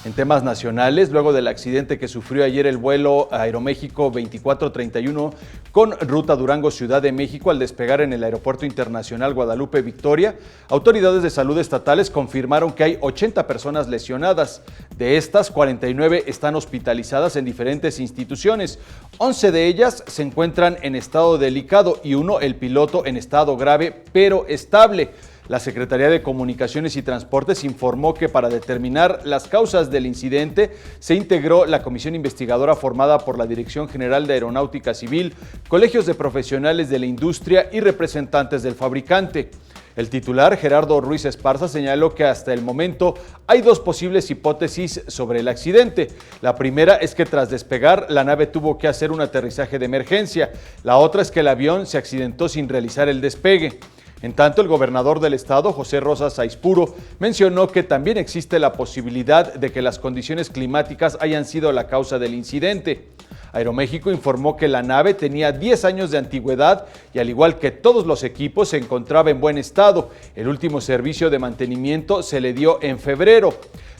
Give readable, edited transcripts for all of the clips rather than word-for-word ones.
En temas nacionales, luego del accidente que sufrió ayer el vuelo Aeroméxico 2431 con ruta Durango-Ciudad de México al despegar en el Aeropuerto Internacional Guadalupe Victoria, autoridades de salud estatales confirmaron que hay 80 personas lesionadas. De estas, 49 están hospitalizadas en diferentes instituciones. 11 de ellas se encuentran en estado delicado y uno, el piloto, en estado grave pero estable. La Secretaría de Comunicaciones y Transportes informó que para determinar las causas del incidente se integró la comisión investigadora formada por la Dirección General de Aeronáutica Civil, colegios de profesionales de la industria y representantes del fabricante. El titular, Gerardo Ruiz Esparza, señaló que hasta el momento hay dos posibles hipótesis sobre el accidente. La primera es que tras despegar, la nave tuvo que hacer un aterrizaje de emergencia. La otra es que el avión se accidentó sin realizar el despegue. En tanto, el gobernador del estado, José Rosas Aispuro, mencionó que también existe la posibilidad de que las condiciones climáticas hayan sido la causa del incidente. Aeroméxico informó que la nave tenía 10 años de antigüedad y, al igual que todos los equipos, se encontraba en buen estado. El último servicio de mantenimiento se le dio en febrero.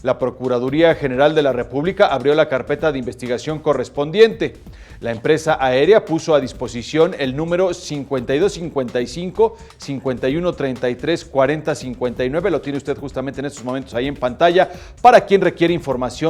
La Procuraduría General de la República abrió la carpeta de investigación correspondiente. La empresa aérea puso a disposición el número 5255-5133-4059. Lo tiene usted justamente en estos momentos ahí en pantalla para quien requiere información